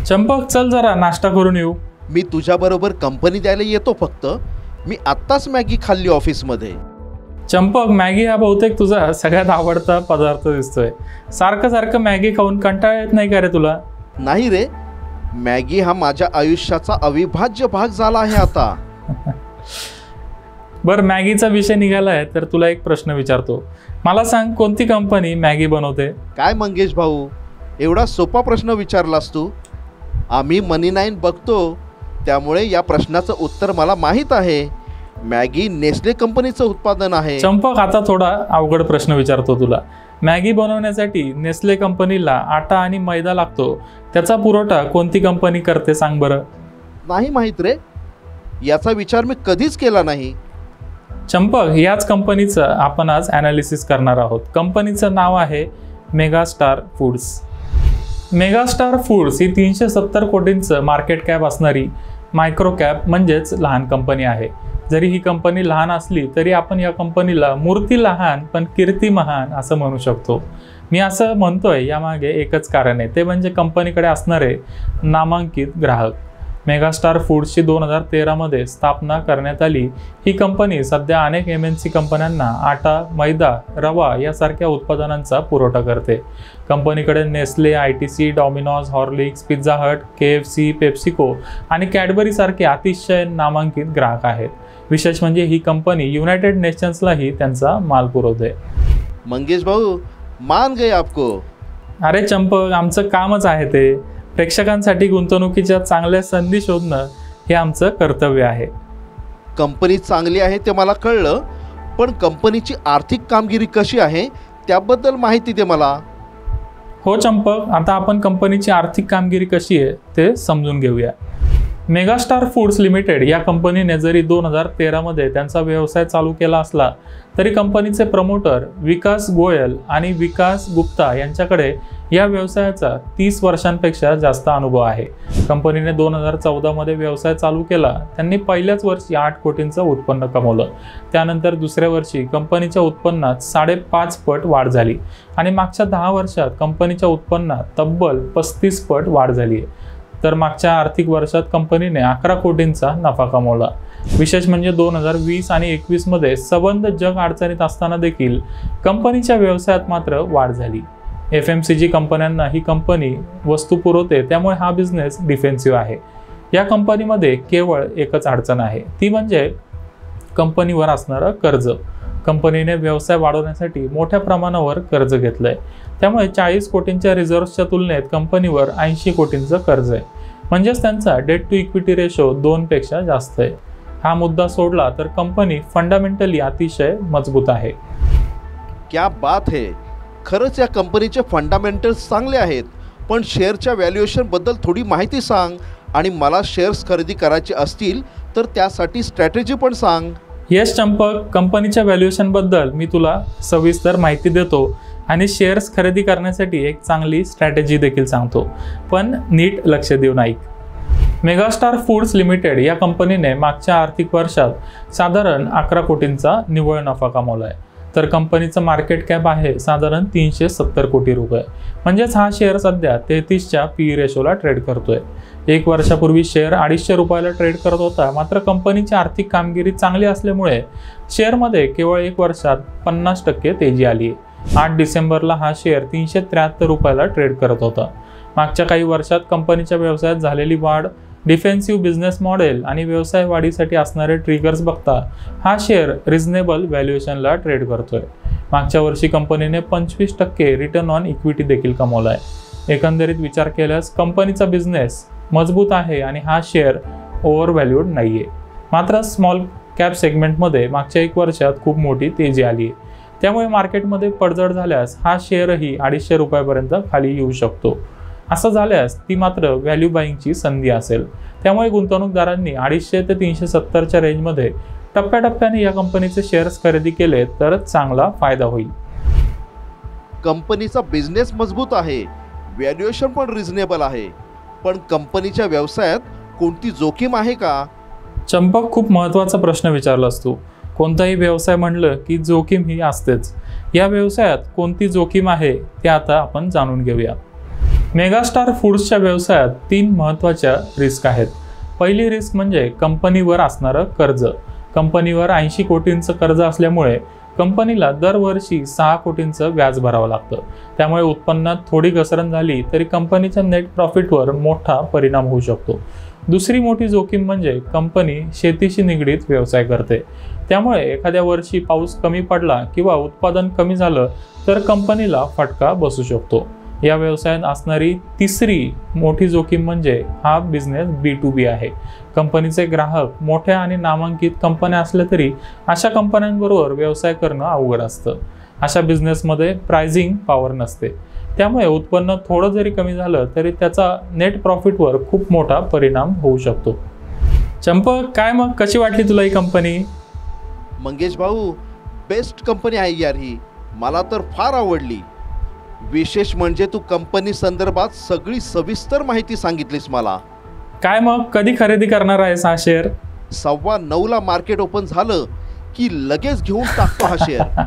चंपक, चल जरा नाश्ता करून येऊ. मी तुझ्याबरोबर कंपनी द्यायला येतो. फक्त मी आत्ताच मॅगी खाल्ली ऑफिसमध्ये. चंपक, मॅगी हा बहुतेक तुझा सगळ्यात आवडता पदार्थ दिसतोय. सारखं सारखं मॅगी खाऊन कंटाळा येत नाही का रे तुला? नाही रे, मॅगी हा माझ्या आयुष्याचा अविभाज्य भाग झाला आहे आता. बरं, मॅगीचा विषय निघालाय तर तुला एक प्रश्न विचारतो. मला सांग, कोणती कंपनी मॅगी बनवते? काय मंगेश भाऊ, एवढा सोपा प्रश्न विचारलास तू. आम्ही मनी9 बघतो, त्यामुळे या प्रश्नाचं उत्तर मला माहीत आहे. मॅगी नेस्ले कंपनीचं उत्पादन आहे. चंपक, आता थोडा अवघड प्रश्न विचारतो तुला. मॅगी बनवण्यासाठी नेस्ले कंपनीला आटा आणि मैदा लागतो. त्याचा पुरवठा कोणती कंपनी करते सांग बरं? नाही माहीत रे, याचा विचार मी कधीच केला नाही. चंपक, याच कंपनीचं आपण आज ॲनालिसिस करणार आहोत. कंपनीचं नाव आहे मेगास्टार फूड्स. मेगास्टार फूड्स ही 370 कोटींचं मार्केट कॅप असणारी मायक्रो कॅप म्हणजेच लहान कंपनी आहे. जरी ही कंपनी लहान असली तरी आपण या कंपनीला मूर्ती लहान पण कीर्ती महान असं म्हणू शकतो. मी असं म्हणतोय यामागे एकच कारण आहे, ते म्हणजे कंपनीकडे असणारे नामांकित ग्राहक. मेगास्टार फूड्सची 2013मध्ये स्थापना करण्यात आली. ही कंपनी सध्या अनेक MNC कंपन्यांना आटा, मैदा, रवा यासारख्या उत्पादनांचा पुरवठा करते. कंपनीकडे Nestle, ITC, Domino's, Horlicks, pizza Hut, KFC, PepsiCo आणि कॅडबरी सारखे अतिशय नामांकित ग्राहक आहेत. विशेष म्हणजे ही कंपनी युनायटेड नेशन्सलाही त्यांचा माल पुरवते. मंगेश भाऊ, मान गए आपको. अरे चंपक, आमचं कामच आहे ते. प्रेक्षकांसाठी गुंतवणुकीच्या चांगल्या संधी शोधणं हे आमचं कर्तव्य आहे. कंपनी चांगली आहे ते मला कळलं, पण कंपनीची आर्थिक कामगिरी कशी आहे त्याबद्दल माहिती दे मला. हो चंपक, आता आपण कंपनीची आर्थिक कामगिरी कशी आहे ते समजून घेऊया. मेगास्टार फूड्स लिमिटेड या कंपनीने जरी 2013मध्ये त्यांचा व्यवसाय चालू केला असला तरी कंपनीचे प्रमोटर विकास गोयल आणि विकास गुप्ता यांच्याकडे या व्यवसायाचा 30 वर्षांपेक्षा जास्त अनुभव आहे. कंपनीने 2014मध्ये व्यवसाय चालू केला. त्यांनी पहिल्याच वर्षी 8 कोटींचं उत्पन्न कमवलं. त्यानंतर दुसऱ्या वर्षी कंपनीच्या उत्पन्नात 5.5 पट वाढ झाली आणि मागच्या 10 वर्षात कंपनीच्या उत्पन्नात तब्बल 35 पट वाढ झाली आहे. तर मागच्या आर्थिक वर्षात कंपनीने 11 कोटींचा नफा कमवला. विशेष म्हणजे 2020 आणि 21मध्ये सबंध जग अडचणीत असताना देखील कंपनीच्या व्यवसायात मात्र वाढ झाली. FMCG कंपन्यांना ही कंपनी वस्तू पुरवते, त्यामुळे हा बिझनेस डिफेन्सिव्ह आहे. या कंपनीमध्ये केवळ एकच अडचण आहे, ती म्हणजे कंपनीवर असणारं कर्ज. कंपनीने व्यवसाय वाढवण्यासाठी मोठ्या प्रमाणावर कर्ज घेतलंय. त्यामुळे 40 कोटींच्या रिझर्व्सच्या तुलनेत कंपनीवर 80 कोटींचं कर्ज आहे. म्हणजेच त्यांचा डेट टू इक्विटी रेशो 2 पेक्षा जास्त आहे. हा मुद्दा सोडला तर कंपनी फंडामेंटली अतिशय मजबूत आहे. क्या बात है. खरंच या कंपनीचे फंडामेंटल्स चांगले आहेत. पण शेअरच्या व्हॅल्युएशनबद्दल थोडी माहिती सांग, आणि मला शेअर्स खरेदी करायचे असतील तर त्यासाठी स्ट्रॅटेजी पण सांग. येस चंपक, कंपनीच्या व्हॅल्युएशनबद्दल मी तुला सविस्तर माहिती देतो आणि शेअर्स खरेदी करण्यासाठी एक चांगली स्ट्रॅटेजी देखील सांगतो. पण नीट लक्ष देऊन ऐक. मेगास्टार फूड्स लिमिटेड या कंपनीने मागच्या आर्थिक वर्षात साधारण 11 कोटींचा निव्वळ नफा कमावला आहे. तर कंपनीचं मार्केट कॅप आहे साधारण 370 कोटी रुपये. म्हणजेच हा शेअर सध्या 33च्या PE रेशोला ट्रेड करतोय. 1 वर्षापूर्वी शेअर 250 रुपयाला ट्रेड करत होता. मात्र कंपनीची आर्थिक कामगिरी चांगली असल्यामुळे शेअरमध्ये केवळ 1 वर्षात 50% तेजी आली आहे. 8 डिसेंबरला हा शेअर 373 रुपयाला ट्रेड करत होता. मागच्या काही वर्षात कंपनीच्या व्यवसायात झालेली वाढ, डिफेन्सिव्ह बिझनेस मॉडेल आणि व्यवसाय वाढीसाठी असणारे ट्रिगर्स बघता हा शेअर रिझनेबल व्हॅल्युएशनला ट्रेड करतोय. मागच्या वर्षी कंपनीने 25% रिटर्न ऑन इक्विटी देखील कमवला आहे. एकंदरीत विचार केल्यास कंपनीचा बिझनेस मजबूत आहे आणि हा शेअर ओव्हर व्हॅल्यूड नाही आहे. मात्र स्मॉल कॅप सेगमेंटमध्ये मागच्या 1 वर्षात खूप मोठी तेजी आली आहे. त्यामुळे मार्केटमध्ये पडझड झाल्यास हा शेअरही 250 रुपयापर्यंत खाली येऊ शकतो. असं झाल्यास ती मात्र व्हॅल्यू बाईंगची संधी असेल. त्यामुळे गुंतवणूकदारांनी 250 ते 370च्या रेंजमध्ये टप्प्याटप्प्याने या कंपनीचे शेअर्स खरेदी केले तर चांगला फायदा होईल. कंपनीचा बिझनेस मजबूत आहे, व्हॅल्युएशन पण रिझनेबल आहे, पण कंपनीच्या व्यवसायात कोणती जोखीम आहे का? चंपक, खूप महत्त्वाचा प्रश्न विचारलास तू. कोणताही व्यवसाय म्हणलं की जोखीम ही असतेच. या व्यवसायात कोणती जोखीम आहे ते आता आपण जाणून घेऊया. मेगास्टार फूड्सच्या व्यवसायात 3 महत्त्वाच्या रिस्क आहेत. पहिली रिस्क म्हणजे कंपनीवर असणारं कर्ज. कंपनीवर 80 कोटींचं कर्ज असल्यामुळे कंपनीला दरवर्षी 6 कोटींचं व्याज भरावं लागतं. त्यामुळे उत्पन्नात थोडी घसरण झाली तरी कंपनीच्या नेट प्रॉफिटवर मोठा परिणाम होऊ शकतो. दुसरी मोठी जोखीम म्हणजे कंपनी शेतीशी निगडीत व्यवसाय करते. त्यामुळे एखाद्या वर्षी पाऊस कमी पडला किंवा उत्पादन कमी झालं तर कंपनीला फटका बसू शकतो. या व्यवसायात असणारी तिसरी मोठी जोखीम म्हणजे हा बिझनेस B2B आहे. कंपनीचे ग्राहक मोठ्या आणि नामांकित कंपन्या असल्या तरी अशा कंपन्यांबरोबर व्यवसाय करणं अवघड असतं. अशा बिझनेसमध्ये प्राइसिंग पॉवर नसते. त्यामुळे उत्पन्न थोडं जरी कमी झालं तरी त्याचा नेट प्रॉफिटवर खूप मोठा परिणाम होऊ शकतो. चंपक, काय मग कशी वाटली तुला ही कंपनी? मंगेश भाऊ, बेस्ट कंपनी आहे यार ही. मला तर फार आवडली. विशेष म्हणजे तू कंपनी संदर्भात सगळी सविस्तर माहिती सांगितलीस मला. काय मग कधी खरेदी करणार आहेस हा शेअर? 9:15 मार्केट ओपन झालं की लगेच घेऊन टाकतो हा शेअर.